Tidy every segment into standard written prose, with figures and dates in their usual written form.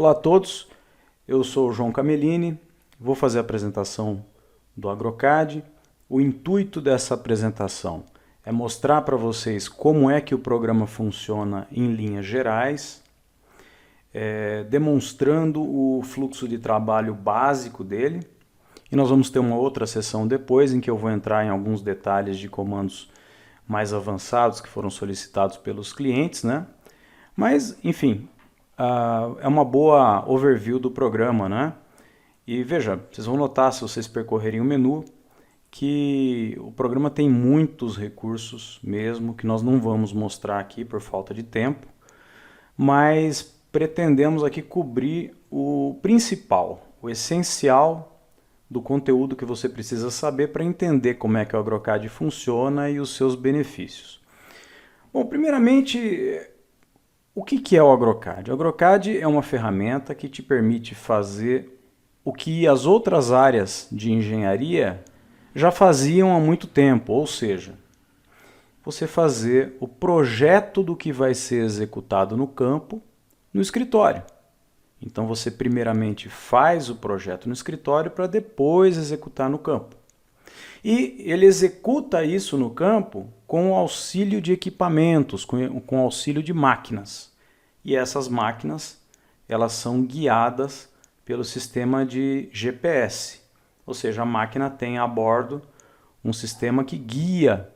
Olá a todos, eu sou o João Camelini, vou fazer a apresentação do AgroCAD. O intuito dessa apresentação é mostrar para vocês como é que o programa funciona em linhas gerais, demonstrando o fluxo de trabalho básico dele. E nós vamos ter uma outra sessão depois em que eu vou entrar em alguns detalhes de comandos mais avançados que foram solicitados pelos clientes, né? Mas, enfim, é uma boa overview do programa, né? E veja, vocês vão notar, se vocês percorrerem o menu, que o programa tem muitos recursos mesmo, que nós não vamos mostrar aqui por falta de tempo, mas pretendemos aqui cobrir o principal, o essencial do conteúdo que você precisa saber para entender como é que o AgroCAD funciona e os seus benefícios. Bom, primeiramente, o que é o AgroCAD? O AgroCAD é uma ferramenta que te permite fazer o que as outras áreas de engenharia já faziam há muito tempo, ou seja, você fazer o projeto do que vai ser executado no campo, no escritório. Então você primeiramente faz o projeto no escritório para depois executar no campo. E ele executa isso no campo com o auxílio de equipamentos, com o auxílio de máquinas. E essas máquinas, elas são guiadas pelo sistema de GPS. Ou seja, a máquina tem a bordo um sistema que guia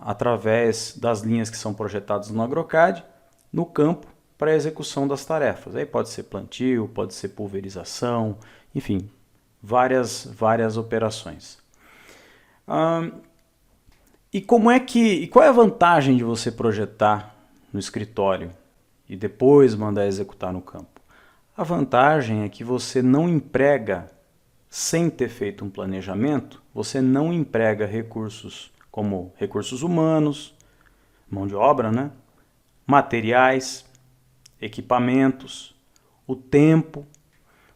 através das linhas que são projetadas no AgroCAD no campo para a execução das tarefas. Aí pode ser plantio, pode ser pulverização, enfim, várias operações. E qual é a vantagem de você projetar no escritório e depois mandar executar no campo? A vantagem é que você não emprega, sem ter feito um planejamento, você não emprega recursos como recursos humanos, mão de obra, né? Materiais, equipamentos, o tempo.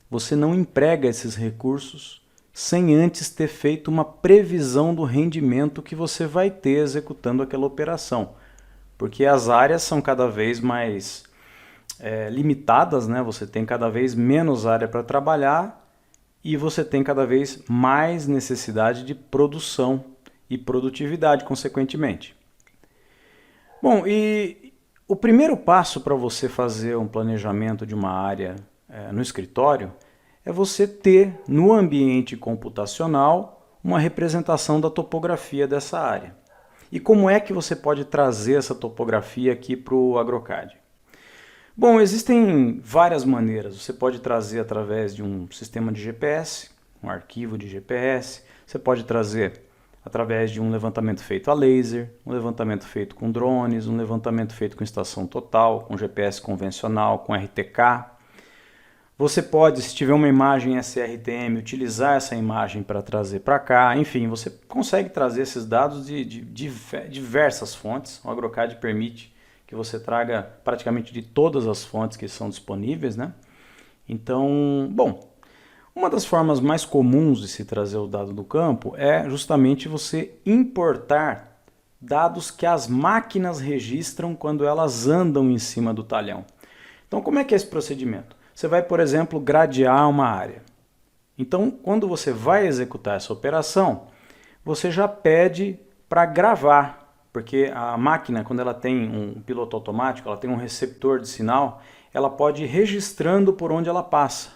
Você não emprega esses recursos sem antes ter feito uma previsão do rendimento que você vai ter executando aquela operação. Porque as áreas são cada vez mais limitadas, né? Você tem cada vez menos área para trabalhar e você tem cada vez mais necessidade de produção e produtividade, consequentemente. Bom, e o primeiro passo para você fazer um planejamento de uma área no escritório é você ter no ambiente computacional uma representação da topografia dessa área. E como é que você pode trazer essa topografia aqui para o AgroCAD? Bom, existem várias maneiras. Você pode trazer através de um sistema de GPS, um arquivo de GPS. Você pode trazer através de um levantamento feito a laser, um levantamento feito com drones, um levantamento feito com estação total, com GPS convencional, com RTK. Você pode, se tiver uma imagem SRTM, utilizar essa imagem para trazer para cá. Enfim, você consegue trazer esses dados de diversas fontes. O AgroCAD permite que você traga praticamente de todas as fontes que são disponíveis, né? Então, bom, uma das formas mais comuns de se trazer o dado do campo é justamente você importar dados que as máquinas registram quando elas andam em cima do talhão. Então, como é que é esse procedimento? Você vai, por exemplo, gradear uma área. Então, quando você vai executar essa operação, você já pede para gravar, porque a máquina, quando ela tem um piloto automático, ela tem um receptor de sinal, ela pode ir registrando por onde ela passa.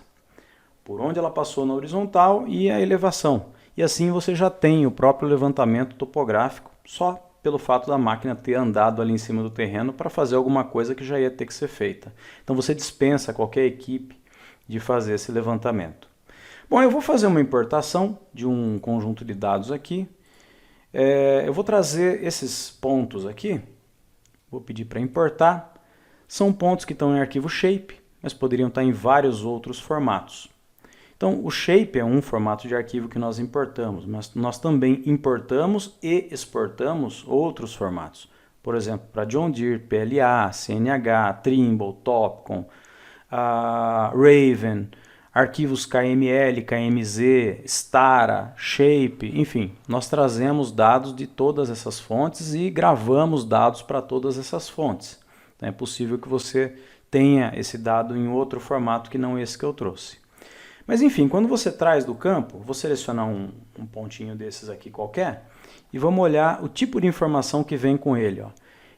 Por onde ela passou na horizontal e a elevação. E assim você já tem o próprio levantamento topográfico, só pelo fato da máquina ter andado ali em cima do terreno para fazer alguma coisa que já ia ter que ser feita. Então você dispensa qualquer equipe de fazer esse levantamento. Bom, eu vou fazer uma importação de um conjunto de dados aqui. Eu vou trazer esses pontos aqui, vou pedir para importar. São pontos que estão em arquivo shape, mas poderiam estar em vários outros formatos. Então, o shape é um formato de arquivo que nós importamos, mas nós também importamos e exportamos outros formatos. Por exemplo, para John Deere, PLA, CNH, Trimble, Topcon, Raven, arquivos KML, KMZ, Stara, Shape, enfim, nós trazemos dados de todas essas fontes e gravamos dados para todas essas fontes. Então, é possível que você tenha esse dado em outro formato que não esse que eu trouxe. Mas enfim, quando você traz do campo, vou selecionar um pontinho desses aqui qualquer e vamos olhar o tipo de informação que vem com ele. Ó.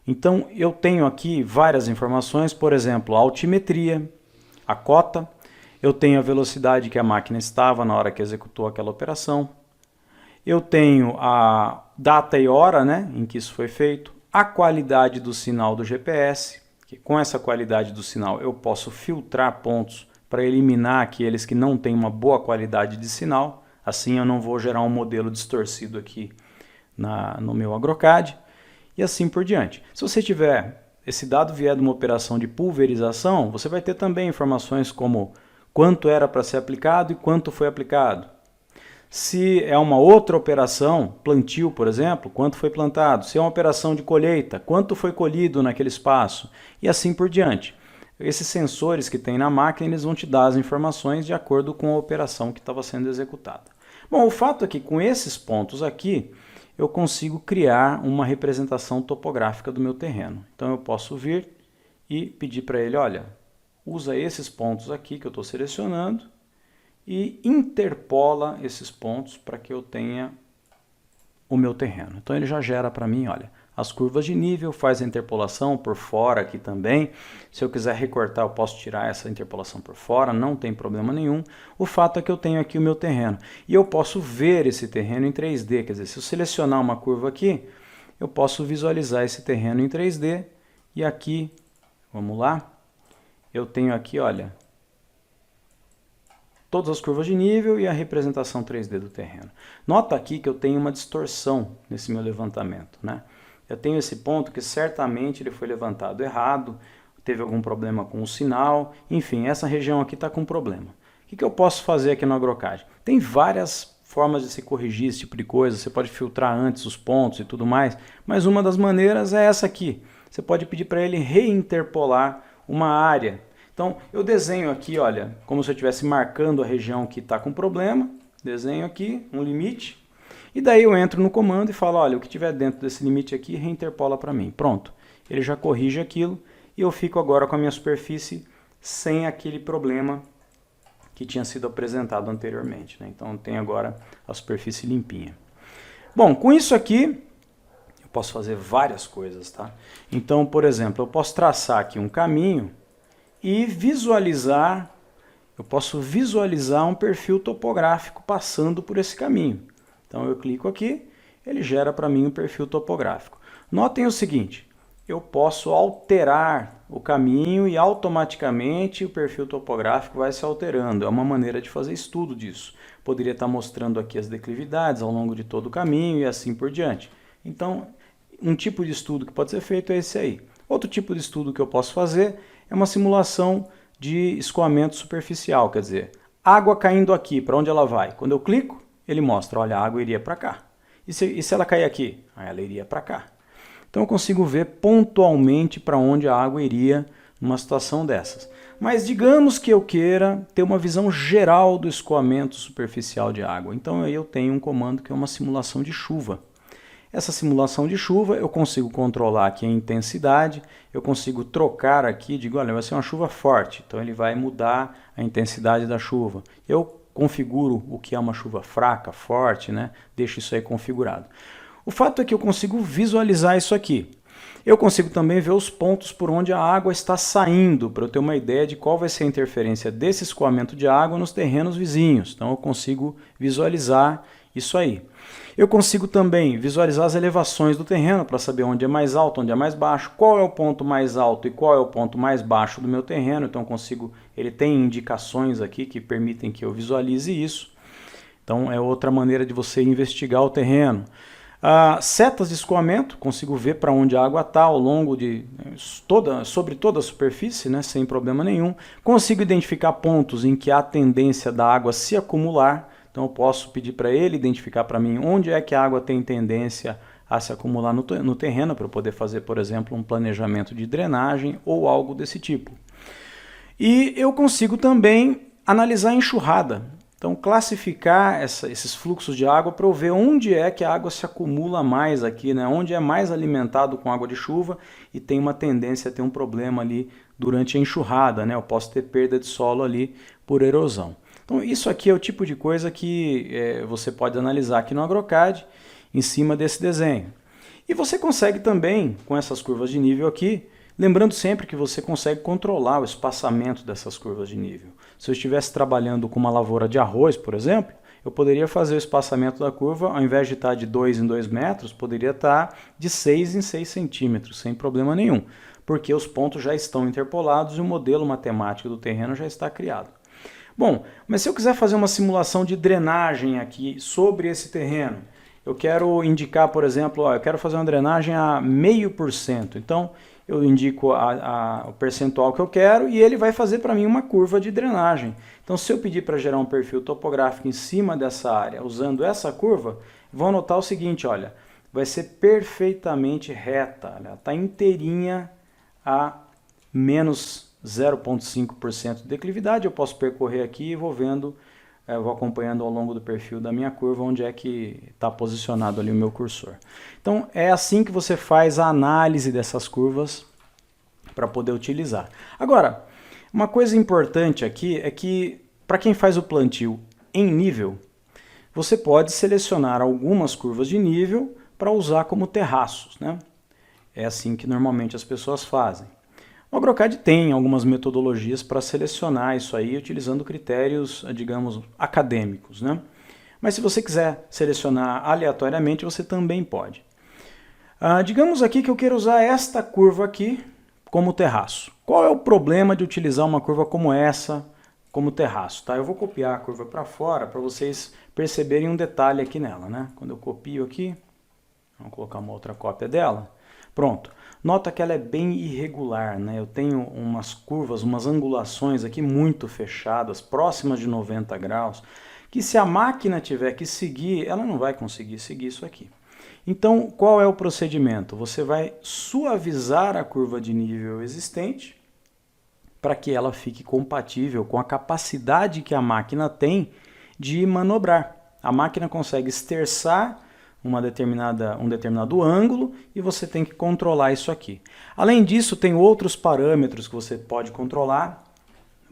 Então eu tenho aqui várias informações, por exemplo, a altimetria, a cota, eu tenho a velocidade que a máquina estava na hora que executou aquela operação, eu tenho a data e hora, né, em que isso foi feito, a qualidade do sinal do GPS, que com essa qualidade do sinal eu posso filtrar pontos para eliminar aqueles que não têm uma boa qualidade de sinal, assim eu não vou gerar um modelo distorcido aqui no meu AgroCAD, e assim por diante. Se você tiver, esse dado vier de uma operação de pulverização, você vai ter também informações como quanto era para ser aplicado e quanto foi aplicado. Se é uma outra operação, plantio, por exemplo, quanto foi plantado. Se é uma operação de colheita, quanto foi colhido naquele espaço, e assim por diante. Esses sensores que tem na máquina, eles vão te dar as informações de acordo com a operação que estava sendo executada. Bom, o fato é que com esses pontos aqui, eu consigo criar uma representação topográfica do meu terreno. Então eu posso vir e pedir para ele, olha, usa esses pontos aqui que eu estou selecionando e interpola esses pontos para que eu tenha o meu terreno. Então ele já gera para mim, olha, as curvas de nível, faz a interpolação por fora aqui também. Se eu quiser recortar, eu posso tirar essa interpolação por fora, não tem problema nenhum. O fato é que eu tenho aqui o meu terreno. E eu posso ver esse terreno em 3D, quer dizer, se eu selecionar uma curva aqui, eu posso visualizar esse terreno em 3D. E aqui, vamos lá, eu tenho aqui, olha, todas as curvas de nível e a representação 3D do terreno. Nota aqui que eu tenho uma distorção nesse meu levantamento, né? Eu tenho esse ponto que certamente ele foi levantado errado, teve algum problema com o sinal, enfim, essa região aqui está com problema. O que eu posso fazer aqui no AgroCAD? Tem várias formas de se corrigir esse tipo de coisa, você pode filtrar antes os pontos e tudo mais, mas uma das maneiras é essa aqui. Você pode pedir para ele reinterpolar uma área. Então eu desenho aqui, olha, como se eu estivesse marcando a região que está com problema, desenho aqui um limite, e daí eu entro no comando e falo, olha, o que tiver dentro desse limite aqui, reinterpola para mim. Pronto, ele já corrige aquilo e eu fico agora com a minha superfície sem aquele problema que tinha sido apresentado anteriormente, né? Então tem agora a superfície limpinha. Bom, com isso aqui, eu posso fazer várias coisas, tá? Então, por exemplo, eu posso traçar aqui um caminho e visualizar, eu posso visualizar um perfil topográfico passando por esse caminho. Então eu clico aqui, ele gera para mim um perfil topográfico. Notem o seguinte, eu posso alterar o caminho e automaticamente o perfil topográfico vai se alterando. É uma maneira de fazer estudo disso. Poderia estar mostrando aqui as declividades ao longo de todo o caminho e assim por diante. Então, um tipo de estudo que pode ser feito é esse aí. Outro tipo de estudo que eu posso fazer é uma simulação de escoamento superficial, quer dizer, água caindo aqui, para onde ela vai? Quando eu clico, ele mostra, olha, a água iria para cá. E se ela cair aqui? Ela iria para cá. Então eu consigo ver pontualmente para onde a água iria numa situação dessas. Mas digamos que eu queira ter uma visão geral do escoamento superficial de água. Então aí eu tenho um comando que é uma simulação de chuva. Essa simulação de chuva eu consigo controlar aqui a intensidade, eu consigo trocar aqui, digo, olha, vai ser uma chuva forte, então ele vai mudar a intensidade da chuva. Eu configuro o que é uma chuva fraca, forte, né? Deixo isso aí configurado. O fato é que eu consigo visualizar isso aqui. Eu consigo também ver os pontos por onde a água está saindo, para eu ter uma ideia de qual vai ser a interferência desse escoamento de água nos terrenos vizinhos. Então eu consigo visualizar isso aí. Eu consigo também visualizar as elevações do terreno para saber onde é mais alto, onde é mais baixo, qual é o ponto mais alto e qual é o ponto mais baixo do meu terreno. Então ele tem indicações aqui que permitem que eu visualize isso. Então é outra maneira de você investigar o terreno. Setas de escoamento, consigo ver para onde a água está ao longo de sobre toda a superfície, né, sem problema nenhum. Consigo identificar pontos em que há tendência da água se acumular. Então eu posso pedir para ele identificar para mim onde é que a água tem tendência a se acumular no terreno, para eu poder fazer, por exemplo, um planejamento de drenagem ou algo desse tipo. E eu consigo também analisar a enxurrada. Então, classificar esses fluxos de água para eu ver onde é que a água se acumula mais aqui, né? Onde é mais alimentado com água de chuva e tem uma tendência a ter um problema ali durante a enxurrada, né? Eu posso ter perda de solo ali por erosão. Então, isso aqui é o tipo de coisa que você pode analisar aqui no AgroCAD em cima desse desenho. E você consegue também, com essas curvas de nível aqui, lembrando sempre que você consegue controlar o espaçamento dessas curvas de nível. Se eu estivesse trabalhando com uma lavoura de arroz, por exemplo, eu poderia fazer o espaçamento da curva, ao invés de estar de 2 em 2 metros, poderia estar de 6 em 6 centímetros, sem problema nenhum, porque os pontos já estão interpolados e o modelo matemático do terreno já está criado. Bom, mas se eu quiser fazer uma simulação de drenagem aqui sobre esse terreno, eu quero indicar, por exemplo, eu quero fazer uma drenagem a 0,5%. Então, eu indico o percentual que eu quero e ele vai fazer para mim uma curva de drenagem. Então, se eu pedir para gerar um perfil topográfico em cima dessa área, usando essa curva, vão notar o seguinte, olha, vai ser perfeitamente reta, está inteirinha a menos 0,5% de declividade. Eu posso percorrer aqui e vou vendo, vou acompanhando ao longo do perfil da minha curva onde é que está posicionado ali o meu cursor. Então é assim que você faz a análise dessas curvas para poder utilizar. Agora, uma coisa importante aqui é que para quem faz o plantio em nível, você pode selecionar algumas curvas de nível para usar como terraços, né? É assim que normalmente as pessoas fazem. O AgroCAD tem algumas metodologias para selecionar isso aí, utilizando critérios, digamos, acadêmicos, né? Mas se você quiser selecionar aleatoriamente, você também pode. Digamos aqui que eu quero usar esta curva aqui como terraço. Qual é o problema de utilizar uma curva como essa como terraço? Tá? Eu vou copiar a curva para fora para vocês perceberem um detalhe aqui nela, né? Quando eu copio aqui, vamos colocar uma outra cópia dela. Pronto. Nota que ela é bem irregular, né? Eu tenho umas curvas, umas angulações aqui muito fechadas, próximas de 90 graus, que se a máquina tiver que seguir, ela não vai conseguir seguir isso aqui. Então, qual é o procedimento? Você vai suavizar a curva de nível existente para que ela fique compatível com a capacidade que a máquina tem de manobrar. A máquina consegue esterçar um determinado ângulo e você tem que controlar isso aqui. Além disso, tem outros parâmetros que você pode controlar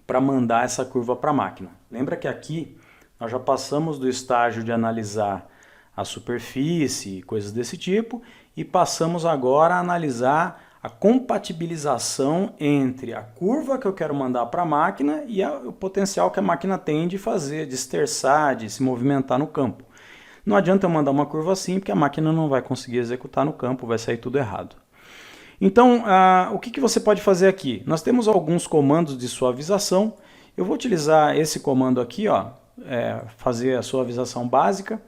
para mandar essa curva para a máquina. Lembra que aqui nós já passamos do estágio de analisar a superfície e coisas desse tipo e passamos agora a analisar a compatibilização entre a curva que eu quero mandar para a máquina e o potencial que a máquina tem de fazer, de esterçar, de se movimentar no campo. Não adianta eu mandar uma curva assim, porque a máquina não vai conseguir executar no campo, vai sair tudo errado. Então, o que você pode fazer aqui? Nós temos alguns comandos de suavização. Eu vou utilizar esse comando aqui, fazer a suavização básica,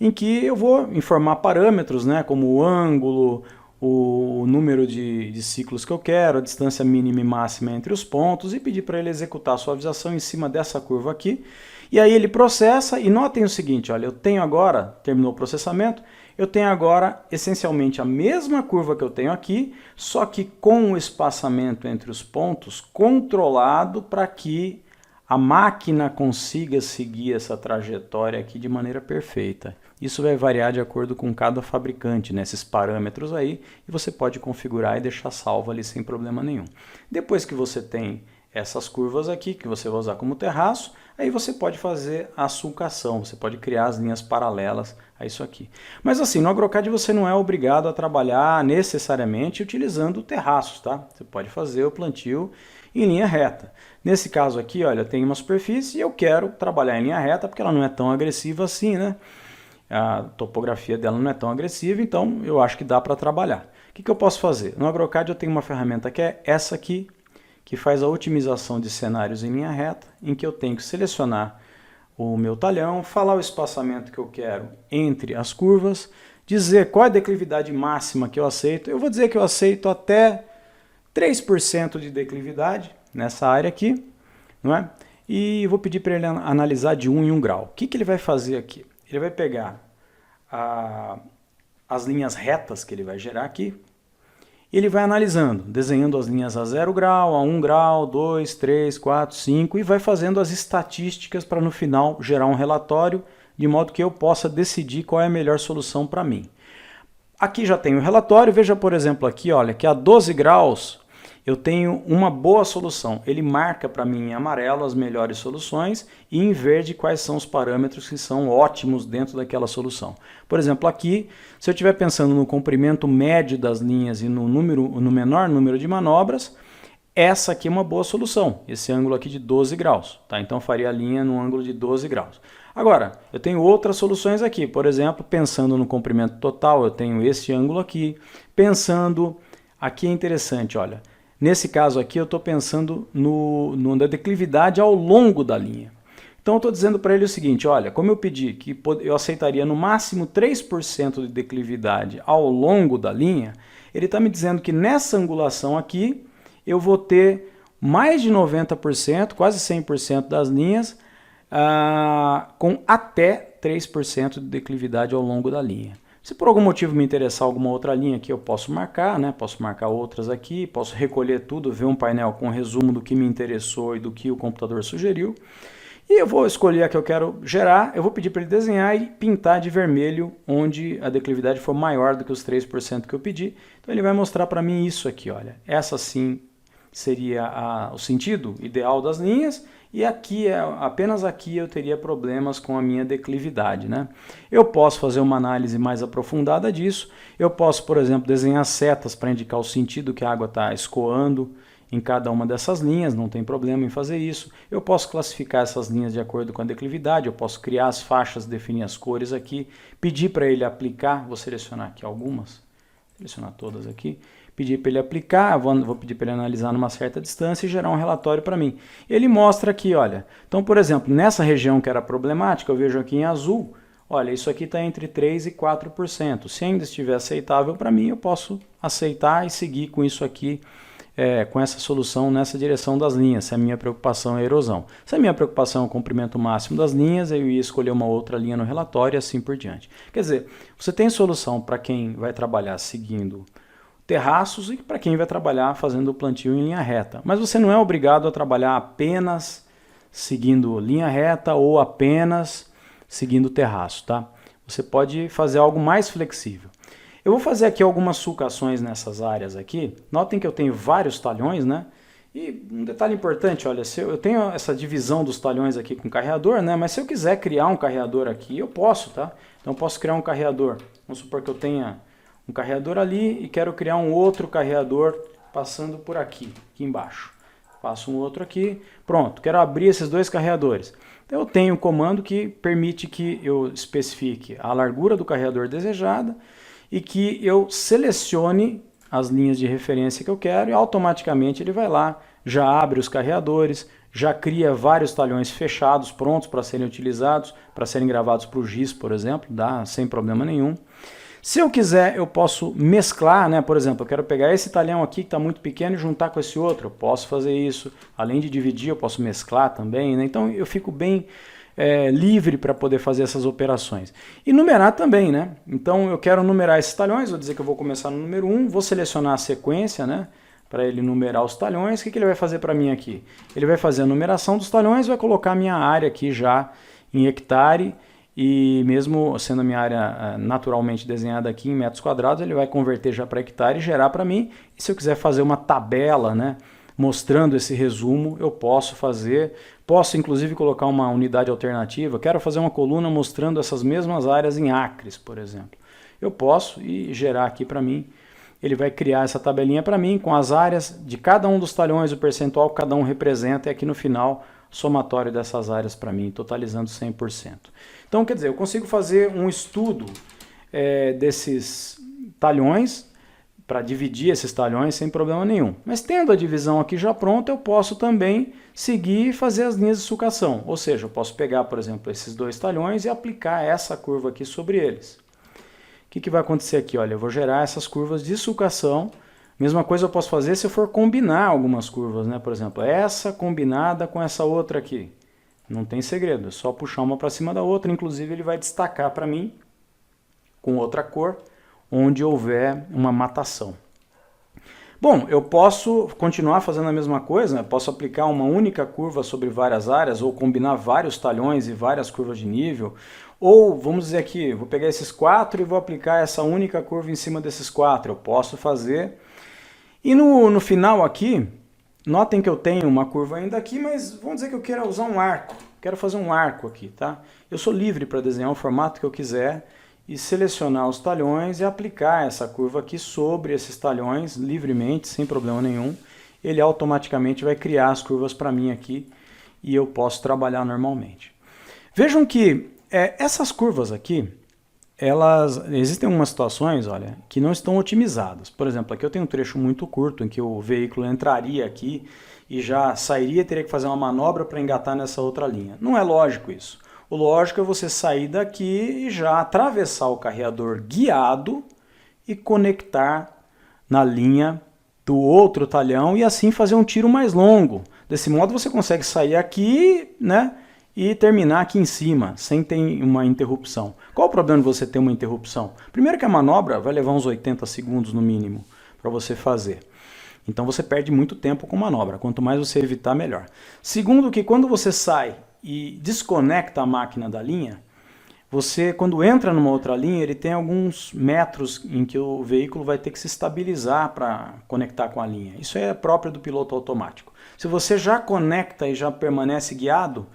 em que eu vou informar parâmetros, né, como o ângulo, o número de ciclos que eu quero, a distância mínima e máxima entre os pontos, e pedir para ele executar a suavização em cima dessa curva aqui. E aí ele processa, e notem o seguinte, olha, eu tenho agora, terminou o processamento, eu tenho agora essencialmente a mesma curva que eu tenho aqui, só que com o espaçamento entre os pontos controlado para que a máquina consiga seguir essa trajetória aqui de maneira perfeita. Isso vai variar de acordo com cada fabricante, né, esses parâmetros aí, e você pode configurar e deixar salvo ali sem problema nenhum. Depois que você tem essas curvas aqui, que você vai usar como terraço, aí você pode fazer a sulcação, você pode criar as linhas paralelas a isso aqui. Mas assim, no AgroCAD você não é obrigado a trabalhar necessariamente utilizando terraços, tá? Você pode fazer o plantio em linha reta. Nesse caso aqui, olha, tem uma superfície e eu quero trabalhar em linha reta porque ela não é tão agressiva assim, né? A topografia dela não é tão agressiva, então eu acho que dá para trabalhar. O que eu posso fazer? No AgroCAD eu tenho uma ferramenta que é essa aqui, que faz a otimização de cenários em linha reta, em que eu tenho que selecionar o meu talhão, falar o espaçamento que eu quero entre as curvas, dizer qual é a declividade máxima que eu aceito. Eu vou dizer que eu aceito até 3% de declividade nessa área aqui, não é? E vou pedir para ele analisar de 1 em 1 grau. O que ele vai fazer aqui? Ele vai pegar as linhas retas que ele vai gerar aqui Ele vai analisando, desenhando as linhas a 0 grau, a 1 grau, 2, 3, 4, 5 e vai fazendo as estatísticas para no final gerar um relatório, de modo que eu possa decidir qual é a melhor solução para mim. Aqui já tem o relatório, veja por exemplo aqui, olha, que a 12 graus eu tenho uma boa solução. Ele marca para mim em amarelo as melhores soluções e em verde quais são os parâmetros que são ótimos dentro daquela solução. Por exemplo, aqui, se eu estiver pensando no comprimento médio das linhas e no menor número de manobras, essa aqui é uma boa solução, esse ângulo aqui de 12 graus. Tá? Então eu faria a linha no ângulo de 12 graus. Agora, eu tenho outras soluções aqui. Por exemplo, pensando no comprimento total, eu tenho esse ângulo aqui. Pensando, aqui é interessante, olha. Nesse caso aqui eu estou pensando na declividade ao longo da linha. Então eu estou dizendo para ele o seguinte, olha, como eu pedi que eu aceitaria no máximo 3% de declividade ao longo da linha, ele está me dizendo que nessa angulação aqui eu vou ter mais de 90%, quase 100% das linhas, com até 3% de declividade ao longo da linha. Se por algum motivo me interessar alguma outra linha aqui, eu posso marcar, né? Posso marcar outras aqui, posso recolher tudo, ver um painel com resumo do que me interessou e do que o computador sugeriu. E eu vou escolher a que eu quero gerar, eu vou pedir para ele desenhar e pintar de vermelho onde a declividade for maior do que os 3% que eu pedi. Então ele vai mostrar para mim isso aqui, olha. Essa sim seria o sentido ideal das linhas. E aqui, apenas aqui eu teria problemas com a minha declividade, né? Eu posso fazer uma análise mais aprofundada disso. Eu posso, por exemplo, desenhar setas para indicar o sentido que a água está escoando em cada uma dessas linhas, não tem problema em fazer isso. Eu posso classificar essas linhas de acordo com a declividade, eu posso criar as faixas, definir as cores aqui, pedir para ele aplicar, vou selecionar aqui algumas, selecionar todas aqui, pedir para ele aplicar, vou pedir para ele analisar numa certa distância e gerar um relatório para mim. Ele mostra aqui, olha, então por exemplo, nessa região que era problemática, eu vejo aqui em azul, olha, isso aqui está entre 3% e 4%. Se ainda estiver aceitável para mim, eu posso aceitar e seguir com isso aqui, com essa solução nessa direção das linhas, se a minha preocupação é a erosão. Se a minha preocupação é o comprimento máximo das linhas, eu ia escolher uma outra linha no relatório e assim por diante. Quer dizer, você tem solução para quem vai trabalhar seguindo terraços e para quem vai trabalhar fazendo o plantio em linha reta. Mas você não é obrigado a trabalhar apenas seguindo linha reta ou apenas seguindo terraço, tá? Você pode fazer algo mais flexível. Eu vou fazer aqui algumas sulcações nessas áreas aqui. Notem que eu tenho vários talhões, né? E um detalhe importante, olha, se eu tenho essa divisão dos talhões aqui com carreador, né? Mas se eu quiser criar um carreador aqui, eu posso, tá? Então eu posso criar um carreador. Vamos supor que eu tenha um carreador ali e quero criar um outro carreador passando por aqui embaixo. Faço um outro aqui, pronto, quero abrir esses dois carreadores. Então eu tenho um comando que permite que eu especifique a largura do carreador desejada e que eu selecione as linhas de referência que eu quero e automaticamente ele vai lá, já abre os carreadores, já cria vários talhões fechados, prontos para serem utilizados, para serem gravados para o GIS, por exemplo, dá sem problema nenhum. Se eu quiser, eu posso mesclar, né? Por exemplo, eu quero pegar esse talhão aqui que está muito pequeno e juntar com esse outro. Eu posso fazer isso. Além de dividir, eu posso mesclar também, né? Então eu fico bem livre para poder fazer essas operações. E numerar também, né? Então eu quero numerar esses talhões, vou dizer que eu vou começar no número 1, vou selecionar a sequência, né? Para ele numerar os talhões. O que ele vai fazer para mim aqui? Ele vai fazer a numeração dos talhões, vai colocar a minha área aqui já em hectare. E mesmo sendo a minha área naturalmente desenhada aqui em metros quadrados, ele vai converter já para hectare e gerar para mim. E se eu quiser fazer uma tabela, né, mostrando esse resumo, eu posso fazer. Posso inclusive colocar uma unidade alternativa. Quero fazer uma coluna mostrando essas mesmas áreas em acres, por exemplo. Eu posso e gerar aqui para mim. Ele vai criar essa tabelinha para mim com as áreas de cada um dos talhões, o percentual que cada um representa e aqui no final somatório dessas áreas para mim, totalizando 100%. Então, quer dizer, eu consigo fazer um estudo desses talhões, para dividir esses talhões sem problema nenhum. Mas tendo a divisão aqui já pronta, eu posso também seguir e fazer as linhas de sulcação. Ou seja, eu posso pegar, por exemplo, esses dois talhões e aplicar essa curva aqui sobre eles. O que vai acontecer aqui? Olha, eu vou gerar essas curvas de sulcação. Mesma coisa eu posso fazer se eu for combinar algumas curvas, né? Por exemplo, essa combinada com essa outra aqui. Não tem segredo, é só puxar uma para cima da outra. Inclusive ele vai destacar para mim com outra cor, onde houver uma matação. Bom, eu posso continuar fazendo a mesma coisa, né? Posso aplicar uma única curva sobre várias áreas, ou combinar vários talhões e várias curvas de nível, ou vamos dizer aqui, vou pegar esses 4 e vou aplicar essa única curva em cima desses 4, eu posso fazer. E no final aqui, notem que eu tenho uma curva ainda aqui, mas vamos dizer que eu quero usar um arco, quero fazer um arco aqui, tá? Eu sou livre para desenhar o formato que eu quiser, e selecionar os talhões e aplicar essa curva aqui sobre esses talhões livremente, sem problema nenhum. Ele automaticamente vai criar as curvas para mim aqui e eu posso trabalhar normalmente. Vejam que essas curvas aqui, existem algumas situações, olha, que não estão otimizadas. Por exemplo, aqui eu tenho um trecho muito curto em que o veículo entraria aqui e já sairia e teria que fazer uma manobra para engatar nessa outra linha. Não é lógico isso. O lógico é você sair daqui e já atravessar o carreador guiado e conectar na linha do outro talhão e assim fazer um tiro mais longo. Desse modo você consegue sair aqui, né, e terminar aqui em cima, sem ter uma interrupção. Qual o problema de você ter uma interrupção? Primeiro que a manobra vai levar uns 80 segundos no mínimo para você fazer. Então você perde muito tempo com manobra. Quanto mais você evitar, melhor. Segundo que quando você sai e desconecta a máquina da linha, você, quando entra numa outra linha, ele tem alguns metros em que o veículo vai ter que se estabilizar para conectar com a linha. Isso é próprio do piloto automático. Se você já conecta e já permanece guiado,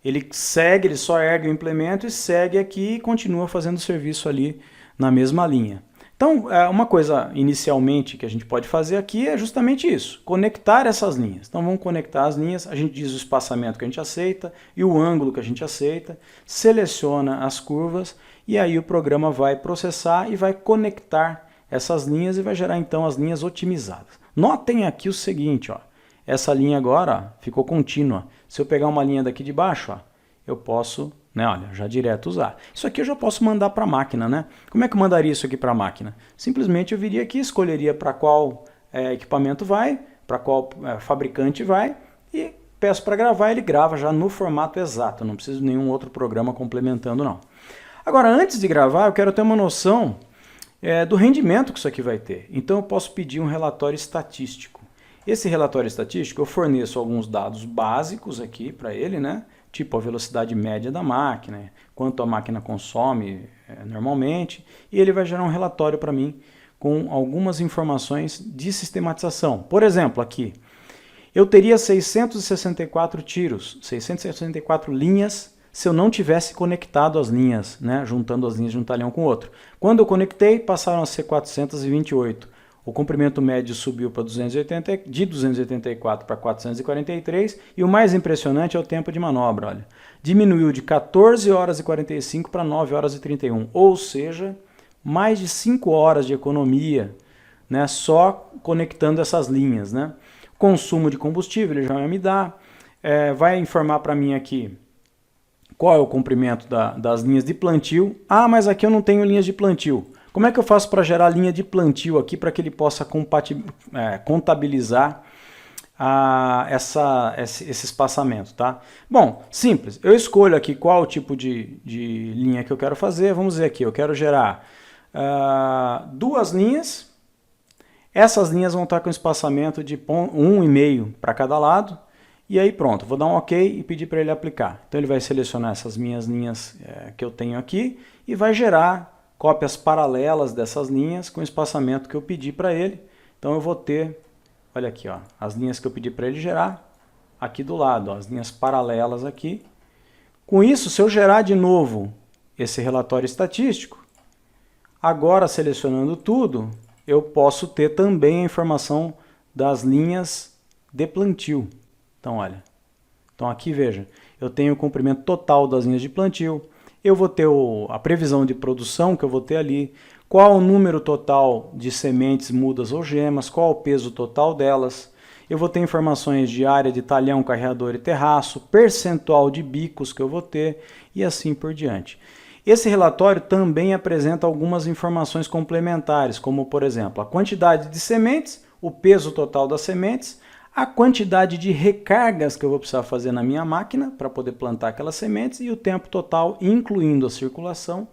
ele segue, ele só ergue o implemento e segue aqui e continua fazendo o serviço ali na mesma linha. Então, uma coisa inicialmente que a gente pode fazer aqui é justamente isso, conectar essas linhas. Então vamos conectar as linhas, a gente diz o espaçamento que a gente aceita e o ângulo que a gente aceita, seleciona as curvas e aí o programa vai processar e vai conectar essas linhas e vai gerar então as linhas otimizadas. Notem aqui o seguinte, ó, essa linha agora ó, ficou contínua. Se eu pegar uma linha daqui de baixo, ó, eu posso... olha, já direto usar. Isso aqui eu já posso mandar para a máquina, né? Como é que eu mandaria isso aqui para a máquina? Simplesmente eu viria aqui, escolheria para qual equipamento vai, para qual fabricante vai e peço para gravar, ele grava já no formato exato, não preciso de nenhum outro programa complementando não. Agora, antes de gravar, eu quero ter uma noção do rendimento que isso aqui vai ter. Então eu posso pedir um relatório estatístico. Esse relatório estatístico eu forneço alguns dados básicos aqui para ele, né? Tipo a velocidade média da máquina, quanto a máquina consome normalmente, e ele vai gerar um relatório para mim com algumas informações de sistematização. Por exemplo, aqui, eu teria 664 tiros, 664 linhas, se eu não tivesse conectado as linhas, né, juntando as linhas de um talhão com o outro. Quando eu conectei, passaram a ser 428. O comprimento médio subiu para de 284 para 443 e o mais impressionante é o tempo de manobra. Olha, diminuiu de 14 horas e 45 para 9 horas e 31, ou seja, mais de 5 horas de economia, né, só conectando essas linhas. Né? Consumo de combustível ele já vai me dar, vai informar para mim aqui qual é o comprimento das linhas de plantio. Ah, mas aqui eu não tenho linhas de plantio. Como é que eu faço para gerar linha de plantio aqui para que ele possa contabilizar esse espaçamento, tá? Bom, simples. Eu escolho aqui qual o tipo de linha que eu quero fazer. Vamos dizer aqui, eu quero gerar 2 linhas. Essas linhas vão estar com espaçamento de 1,5 para cada lado. E aí pronto, vou dar um OK e pedir para ele aplicar. Então ele vai selecionar essas minhas linhas que eu tenho aqui e vai gerar cópias paralelas dessas linhas com o espaçamento que eu pedi para ele. Então eu vou ter, olha aqui, ó, as linhas que eu pedi para ele gerar, aqui do lado, ó, as linhas paralelas aqui. Com isso, se eu gerar de novo esse relatório estatístico, agora selecionando tudo, eu posso ter também a informação das linhas de plantio. Então olha, então aqui veja, eu tenho o comprimento total das linhas de plantio, eu vou ter a previsão de produção que eu vou ter ali, qual o número total de sementes, mudas ou gemas, qual o peso total delas. Eu vou ter informações de área de talhão, carreador e terraço, percentual de bicos que eu vou ter e assim por diante. Esse relatório também apresenta algumas informações complementares, como por exemplo, a quantidade de sementes, o peso total das sementes, a quantidade de recargas que eu vou precisar fazer na minha máquina para poder plantar aquelas sementes e o tempo total, incluindo a circulação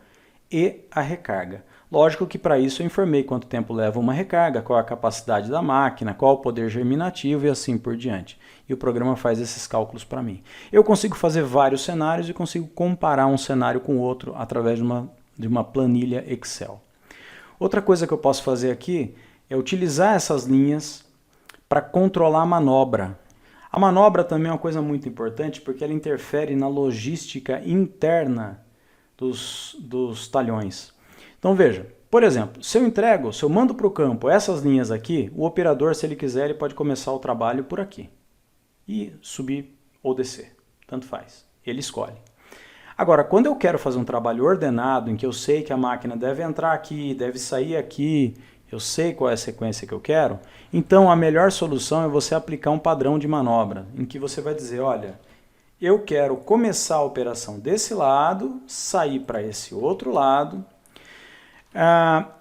e a recarga. Lógico que para isso eu informei quanto tempo leva uma recarga, qual a capacidade da máquina, qual o poder germinativo e assim por diante. E o programa faz esses cálculos para mim. Eu consigo fazer vários cenários e consigo comparar um cenário com o outro através de uma planilha Excel. Outra coisa que eu posso fazer aqui é utilizar essas linhas para controlar a manobra. A manobra também é uma coisa muito importante porque ela interfere na logística interna dos talhões. Então veja, por exemplo, se eu mando para o campo essas linhas aqui, o operador, se ele quiser, ele pode começar o trabalho por aqui e subir ou descer, tanto faz, ele escolhe. Agora, quando eu quero fazer um trabalho ordenado, em que eu sei que a máquina deve entrar aqui, deve sair aqui, eu sei qual é a sequência que eu quero, então a melhor solução é você aplicar um padrão de manobra, em que você vai dizer, olha, eu quero começar a operação desse lado, sair para esse outro lado,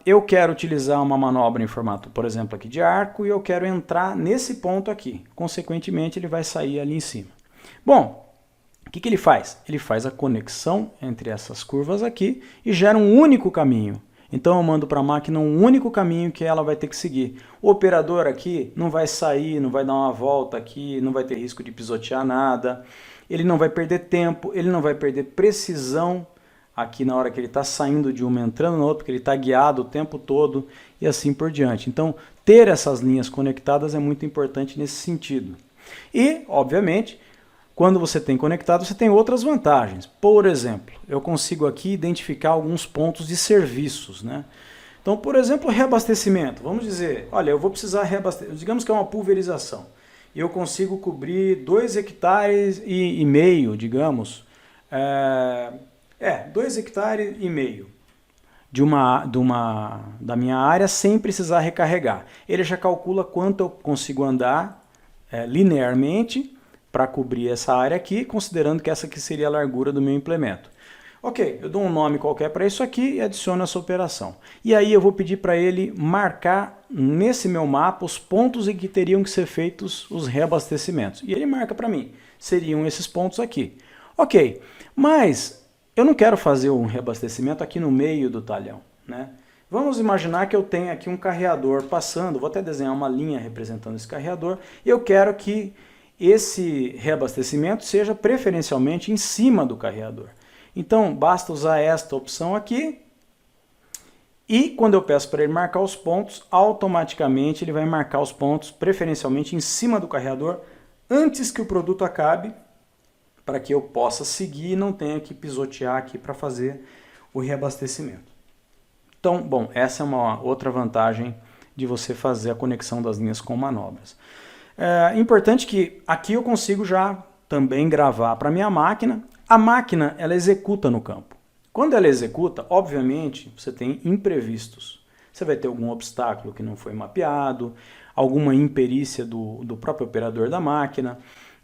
eu quero utilizar uma manobra em formato, por exemplo, aqui de arco, e eu quero entrar nesse ponto aqui. Consequentemente, ele vai sair ali em cima. Bom, o que ele faz? Ele faz a conexão entre essas curvas aqui e gera um único caminho. Então eu mando para a máquina um único caminho que ela vai ter que seguir. O operador aqui não vai sair, não vai dar uma volta aqui, não vai ter risco de pisotear nada, ele não vai perder tempo, ele não vai perder precisão aqui na hora que ele está saindo de uma, entrando no outro, porque ele está guiado o tempo todo e assim por diante. Então, ter essas linhas conectadas é muito importante nesse sentido. E, obviamente, quando você tem conectado, você tem outras vantagens. Por exemplo, eu consigo aqui identificar alguns pontos de serviços, né? Então, por exemplo, reabastecimento. Vamos dizer, olha, eu vou precisar reabastecer, digamos que é uma pulverização, e eu consigo cobrir 2,5 hectares, digamos, 2,5 hectares da minha área sem precisar recarregar. Ele já calcula quanto eu consigo andar linearmente para cobrir essa área aqui, considerando que essa aqui seria a largura do meu implemento. Ok, eu dou um nome qualquer para isso aqui e adiciono essa operação. E aí eu vou pedir para ele marcar nesse meu mapa os pontos em que teriam que ser feitos os reabastecimentos. E ele marca para mim, seriam esses pontos aqui. Ok, mas eu não quero fazer um reabastecimento aqui no meio do talhão, né? Vamos imaginar que eu tenho aqui um carreador passando, vou até desenhar uma linha representando esse carreador, e eu quero que esse reabastecimento seja preferencialmente em cima do carreador. Então, basta usar esta opção aqui, e quando eu peço para ele marcar os pontos, automaticamente ele vai marcar os pontos preferencialmente em cima do carreador, antes que o produto acabe, para que eu possa seguir e não tenha que pisotear aqui para fazer o reabastecimento. Então, bom, essa é uma outra vantagem de você fazer a conexão das linhas com manobras. É importante que aqui eu consigo já também gravar para a minha máquina. A máquina, ela executa no campo. Quando ela executa, obviamente, você tem imprevistos. Você vai ter algum obstáculo que não foi mapeado, alguma imperícia do próprio operador da máquina,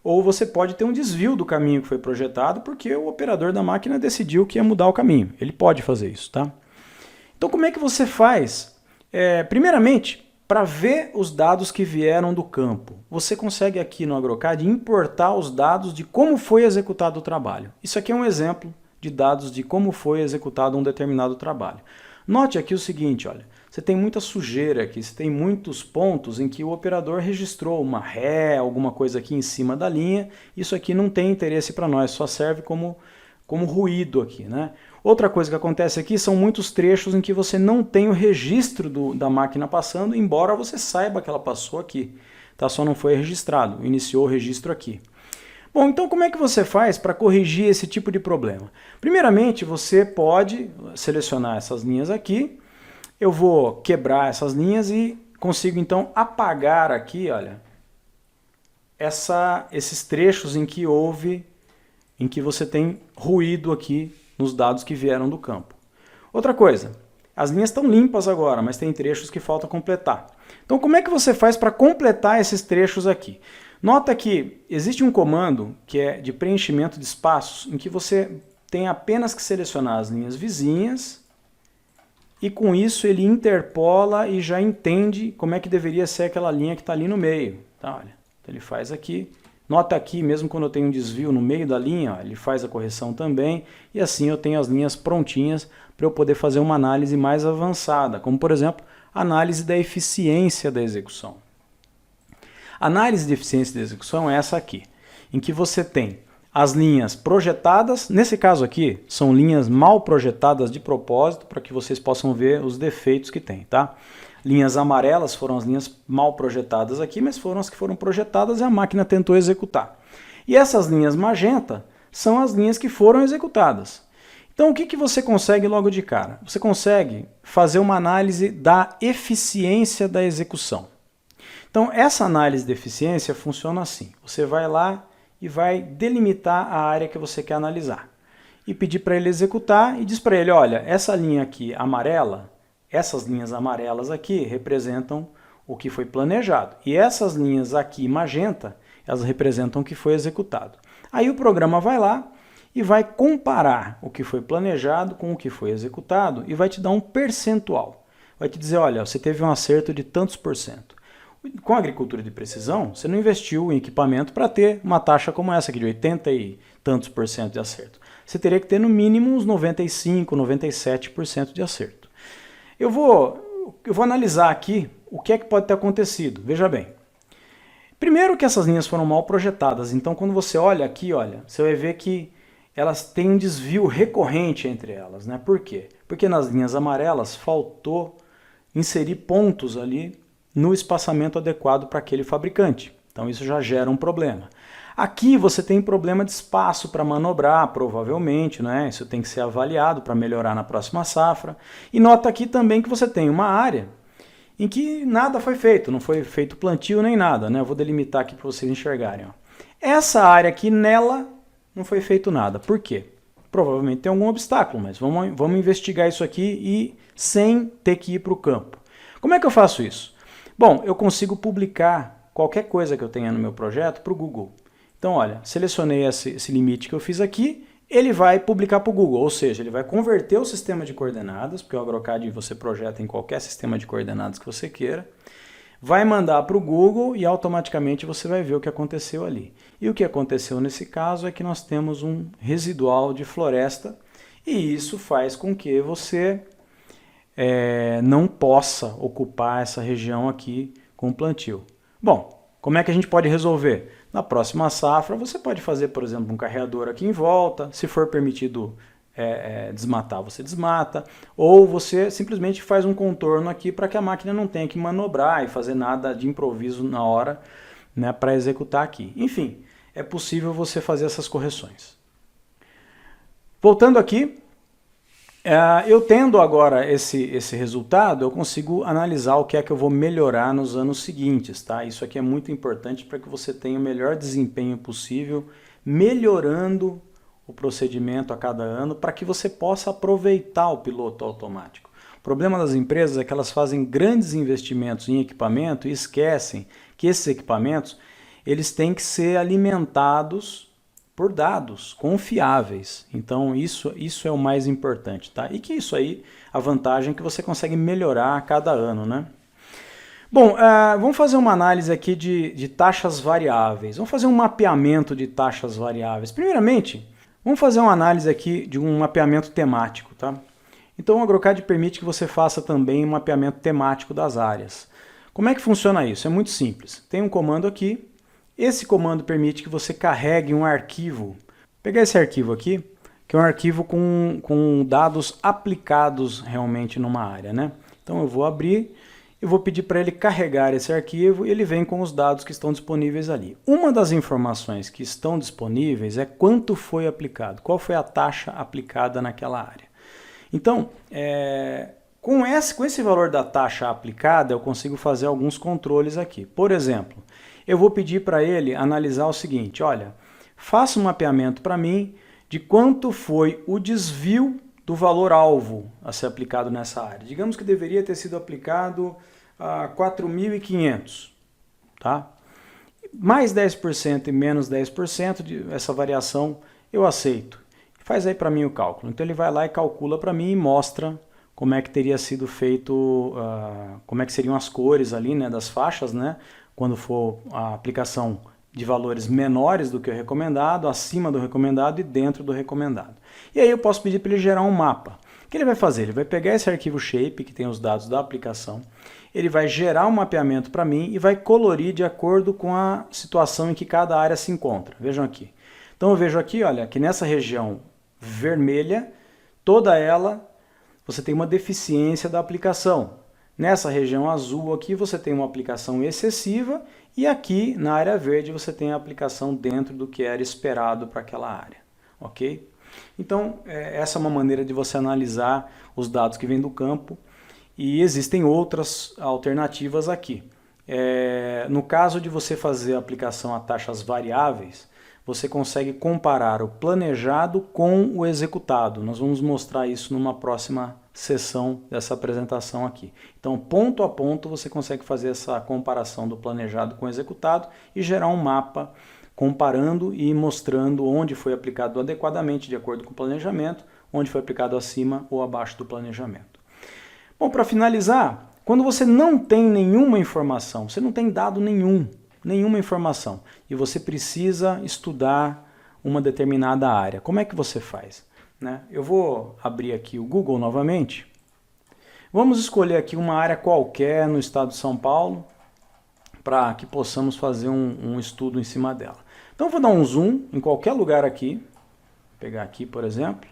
ou você pode ter um desvio do caminho que foi projetado porque o operador da máquina decidiu que ia mudar o caminho. Ele pode fazer isso, tá? Então como é que você faz? Primeiramente, para ver os dados que vieram do campo, você consegue aqui no AgroCAD importar os dados de como foi executado o trabalho. Isso aqui é um exemplo de dados de como foi executado um determinado trabalho. Note aqui o seguinte, olha, você tem muita sujeira aqui, você tem muitos pontos em que o operador registrou uma ré, alguma coisa aqui em cima da linha. Isso aqui não tem interesse para nós, só serve como ruído aqui, né? Outra coisa que acontece aqui são muitos trechos em que você não tem o registro da máquina passando, embora você saiba que ela passou aqui, tá? Só não foi registrado, iniciou o registro aqui. Bom, então como é que você faz para corrigir esse tipo de problema? Primeiramente, você pode selecionar essas linhas aqui, eu vou quebrar essas linhas e consigo então apagar aqui, olha, esses trechos em que você tem ruído aqui nos dados que vieram do campo. Outra coisa, as linhas estão limpas agora, mas tem trechos que falta completar. Então como é que você faz para completar esses trechos aqui? Nota que existe um comando que é de preenchimento de espaços, em que você tem apenas que selecionar as linhas vizinhas, e com isso ele interpola e já entende como é que deveria ser aquela linha que está ali no meio. Tá, olha. Então ele faz aqui, Nota aqui, mesmo quando eu tenho um desvio no meio da linha, ó, ele faz a correção também, e assim eu tenho as linhas prontinhas para eu poder fazer uma análise mais avançada, como por exemplo, a análise da eficiência da execução. A análise de eficiência da execução é essa aqui, em que você tem as linhas projetadas, nesse caso aqui, são linhas mal projetadas de propósito, para que vocês possam ver os defeitos que tem, tá? Linhas amarelas foram as linhas mal projetadas aqui, mas foram as que foram projetadas e a máquina tentou executar. E essas linhas magenta são as linhas que foram executadas. Então o que você consegue logo de cara? Você consegue fazer uma análise da eficiência da execução. Então essa análise de eficiência funciona assim. Você vai lá e vai delimitar a área que você quer analisar. E pedir para ele executar e diz para ele, olha, essa linha aqui amarela, essas linhas amarelas aqui representam o que foi planejado. E essas linhas aqui magenta, elas representam o que foi executado. Aí o programa vai lá e vai comparar o que foi planejado com o que foi executado e vai te dar um percentual. Vai te dizer, olha, você teve um acerto de tantos por cento. Com a agricultura de precisão, você não investiu em equipamento para ter uma taxa como essa aqui, de 80 e tantos por cento de acerto. Você teria que ter no mínimo uns 95, 97% de acerto. Eu vou analisar aqui o que é que pode ter acontecido. Veja bem. Primeiro que essas linhas foram mal projetadas, então quando você olha aqui, olha, você vai ver que elas têm um desvio recorrente entre elas, né? Por quê? Porque nas linhas amarelas faltou inserir pontos ali no espaçamento adequado para aquele fabricante. Então isso já gera um problema. Aqui você tem problema de espaço para manobrar, provavelmente, né? Isso tem que ser avaliado para melhorar na próxima safra. E nota aqui também que você tem uma área em que nada foi feito, não foi feito plantio nem nada, né? Eu vou delimitar aqui para vocês enxergarem. Ó. Essa área aqui, nela, não foi feito nada. Por quê? Provavelmente tem algum obstáculo, mas vamos investigar isso aqui e sem ter que ir para o campo. Como é que eu faço isso? Bom, eu consigo publicar qualquer coisa que eu tenha no meu projeto para o Google. Então, olha, selecionei esse limite que eu fiz aqui, ele vai publicar para o Google, ou seja, ele vai converter o sistema de coordenadas, porque o AgroCAD você projeta em qualquer sistema de coordenadas que você queira, vai mandar para o Google e automaticamente você vai ver o que aconteceu ali. E o que aconteceu nesse caso é que nós temos um residual de floresta e isso faz com que você não possa ocupar essa região aqui com plantio. Bom, como é que a gente pode resolver? Na próxima safra você pode fazer, por exemplo, um carreador aqui em volta, se for permitido desmatar, você desmata, ou você simplesmente faz um contorno aqui para que a máquina não tenha que manobrar e fazer nada de improviso na hora, né, para executar aqui. Enfim, é possível você fazer essas correções. Voltando aqui, eu tendo agora esse resultado, eu consigo analisar o que é que eu vou melhorar nos anos seguintes. Tá? Isso aqui é muito importante para que você tenha o melhor desempenho possível, melhorando o procedimento a cada ano, para que você possa aproveitar o piloto automático. O problema das empresas é que elas fazem grandes investimentos em equipamento e esquecem que esses equipamentos eles têm que ser alimentados por dados confiáveis. Então isso é o mais importante, tá? E que isso aí, a vantagem é que você consegue melhorar a cada ano, né? Bom, vamos fazer uma análise aqui de taxas variáveis. Vamos fazer um mapeamento de taxas variáveis. Primeiramente, vamos fazer uma análise aqui de um mapeamento temático, tá? Então o AgroCAD permite que você faça também um mapeamento temático das áreas. Como é que funciona isso? É muito simples. Tem um comando aqui. Esse comando permite que você carregue um arquivo. Vou pegar esse arquivo aqui, que é um arquivo com dados aplicados realmente numa área, né? Então eu vou abrir e vou pedir para ele carregar esse arquivo e ele vem com os dados que estão disponíveis ali. Uma das informações que estão disponíveis é quanto foi aplicado, qual foi a taxa aplicada naquela área. Então, com esse valor da taxa aplicada, eu consigo fazer alguns controles aqui. Por exemplo, eu vou pedir para ele analisar o seguinte, olha, faça um mapeamento para mim de quanto foi o desvio do valor alvo a ser aplicado nessa área. Digamos que deveria ter sido aplicado a 4.500, tá? Mais 10% e menos 10%, essa variação eu aceito. Faz aí para mim o cálculo. Então ele vai lá e calcula para mim e mostra como é que teria sido feito, como é que seriam as cores ali, né, das faixas, né? Quando for a aplicação de valores menores do que o recomendado, acima do recomendado e dentro do recomendado. E aí eu posso pedir para ele gerar um mapa. O que ele vai fazer? Ele vai pegar esse arquivo shape, que tem os dados da aplicação, ele vai gerar um mapeamento para mim e vai colorir de acordo com a situação em que cada área se encontra. Vejam aqui. Então eu vejo aqui, olha, que nessa região vermelha, toda ela, você tem uma deficiência da aplicação. Nessa região azul aqui você tem uma aplicação excessiva e aqui na área verde você tem a aplicação dentro do que era esperado para aquela área, ok? Então essa é uma maneira de você analisar os dados que vêm do campo e existem outras alternativas aqui. No caso de você fazer a aplicação a taxas variáveis, você consegue comparar o planejado com o executado. Nós vamos mostrar isso numa próxima sessão dessa apresentação aqui. Então, ponto a ponto, você consegue fazer essa comparação do planejado com o executado e gerar um mapa comparando e mostrando onde foi aplicado adequadamente de acordo com o planejamento, onde foi aplicado acima ou abaixo do planejamento. Bom, para finalizar, quando você não tem nenhuma informação, você não tem dado nenhuma informação, e você precisa estudar uma determinada área, como é que você faz? Eu vou abrir aqui o Google novamente. Vamos escolher aqui uma área qualquer no estado de São Paulo, para que possamos fazer um estudo em cima dela. Então eu vou dar um zoom em qualquer lugar aqui, vou pegar aqui por exemplo,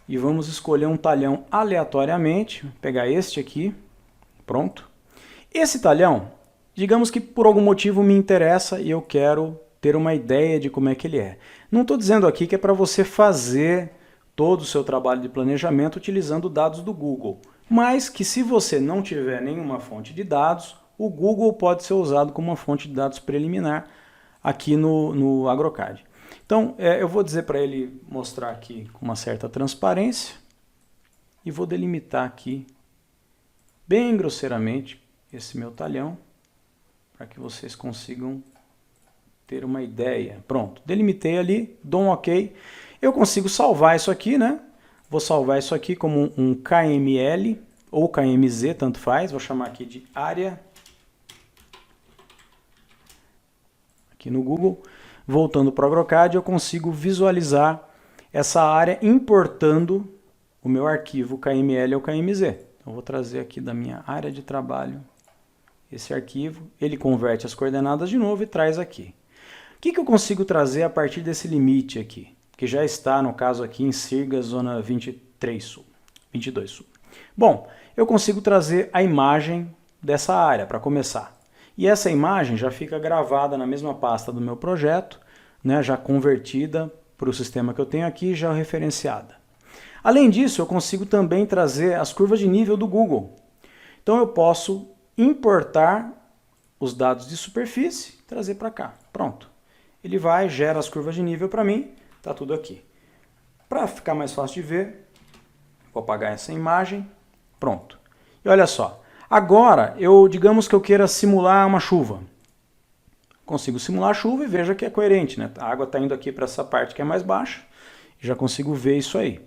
e vamos escolher um talhão aleatoriamente, vou pegar este aqui, pronto. Esse talhão, digamos que por algum motivo me interessa e eu quero ter uma ideia de como é que ele é. Não estou dizendo aqui que é para você fazer todo o seu trabalho de planejamento utilizando dados do Google, mas que se você não tiver nenhuma fonte de dados, o Google pode ser usado como uma fonte de dados preliminar aqui no AgroCAD. Então, eu vou dizer para ele mostrar aqui com uma certa transparência e vou delimitar aqui bem grosseiramente esse meu talhão para que vocês consigam ter uma ideia. Pronto, delimitei ali, dou um OK. Eu consigo salvar isso aqui, né? Vou salvar isso aqui como um KML ou KMZ, tanto faz. Vou chamar aqui de área. Aqui no Google. Voltando para o AgroCAD, eu consigo visualizar essa área importando o meu arquivo KML ou KMZ. Então, vou trazer aqui da minha área de trabalho esse arquivo. Ele converte as coordenadas de novo e traz aqui. O que eu consigo trazer a partir desse limite aqui? Que já está, no caso aqui, em Sirga, zona 22 Sul. Bom, eu consigo trazer a imagem dessa área, para começar. E essa imagem já fica gravada na mesma pasta do meu projeto, né, já convertida para o sistema que eu tenho aqui, já referenciada. Além disso, eu consigo também trazer as curvas de nível do Google. Então eu posso importar os dados de superfície e trazer para cá. Pronto. Ele vai, gera as curvas de nível para mim, está tudo aqui. Para ficar mais fácil de ver, vou apagar essa imagem, pronto. E olha só, agora, digamos que eu queira simular uma chuva. Consigo simular a chuva e veja que é coerente, né? A água está indo aqui para essa parte que é mais baixa, já consigo ver isso aí.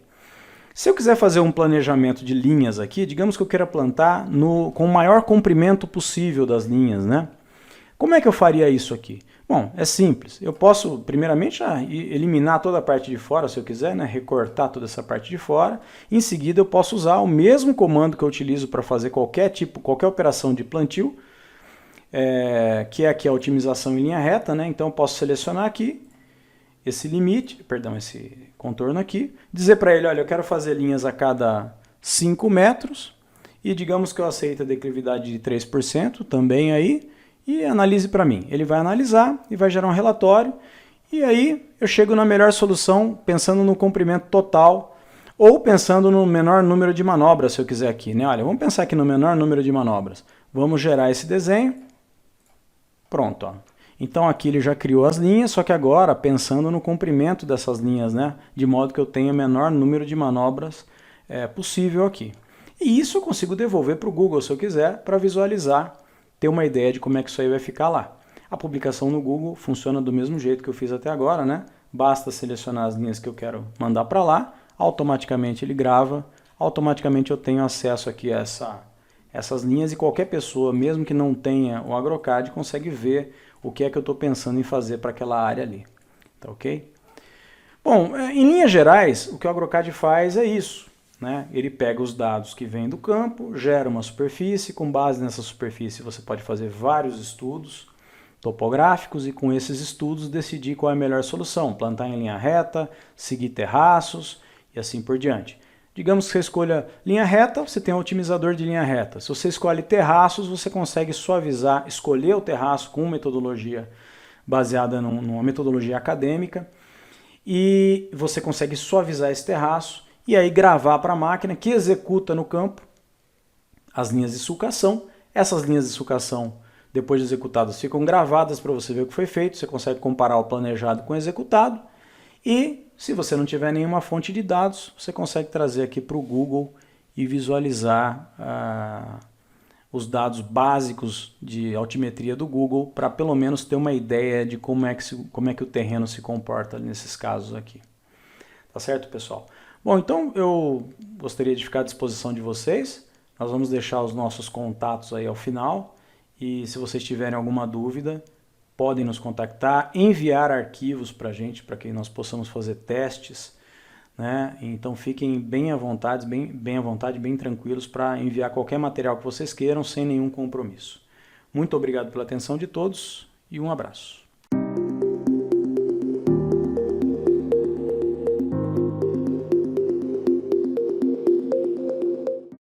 Se eu quiser fazer um planejamento de linhas aqui, digamos que eu queira plantar com o maior comprimento possível das linhas, né? Como é que eu faria isso aqui? Bom, é simples. Eu posso, primeiramente, eliminar toda a parte de fora, se eu quiser, né? Recortar toda essa parte de fora. Em seguida, eu posso usar o mesmo comando que eu utilizo para fazer qualquer operação de plantio, que é aqui a otimização em linha reta, né? Então, eu posso selecionar aqui esse limite, esse contorno aqui, dizer para ele, olha, eu quero fazer linhas a cada 5 metros, e digamos que eu aceito a declividade de 3% também aí, e analise para mim. Ele vai analisar e vai gerar um relatório, e aí eu chego na melhor solução pensando no comprimento total, ou pensando no menor número de manobras, se eu quiser aqui, né? Olha, vamos pensar aqui no menor número de manobras. Vamos gerar esse desenho. Pronto, ó. Então aqui ele já criou as linhas, só que agora pensando no comprimento dessas linhas, né? De modo que eu tenha o menor número de manobras possível aqui. E isso eu consigo devolver para o Google, se eu quiser, para visualizar, ter uma ideia de como é que isso aí vai ficar lá. A publicação no Google funciona do mesmo jeito que eu fiz até agora, né? Basta selecionar as linhas que eu quero mandar para lá, automaticamente ele grava, automaticamente eu tenho acesso aqui a essas linhas e qualquer pessoa, mesmo que não tenha o AgroCAD, consegue ver o que é que eu estou pensando em fazer para aquela área ali. Tá ok? Bom, em linhas gerais, o que o AgroCAD faz é isso. Né? Ele pega os dados que vêm do campo, gera uma superfície, com base nessa superfície você pode fazer vários estudos topográficos e com esses estudos decidir qual é a melhor solução, plantar em linha reta, seguir terraços e assim por diante. Digamos que você escolha linha reta, você tem um otimizador de linha reta. Se você escolhe terraços, você consegue suavizar, escolher o terraço com metodologia baseada numa metodologia acadêmica e você consegue suavizar esse terraço e aí gravar para a máquina que executa no campo as linhas de sulcação. Essas linhas de sulcação, depois de executadas, ficam gravadas para você ver o que foi feito, você consegue comparar o planejado com o executado e se você não tiver nenhuma fonte de dados, você consegue trazer aqui para o Google e visualizar os dados básicos de altimetria do Google para pelo menos ter uma ideia de como é que o terreno se comporta nesses casos aqui. Tá certo, pessoal? Bom, então eu gostaria de ficar à disposição de vocês. Nós vamos deixar os nossos contatos aí ao final e se vocês tiverem alguma dúvida, podem nos contactar, enviar arquivos para a gente, para que nós possamos fazer testes, né? Então fiquem bem à vontade, bem tranquilos para enviar qualquer material que vocês queiram sem nenhum compromisso. Muito obrigado pela atenção de todos e um abraço.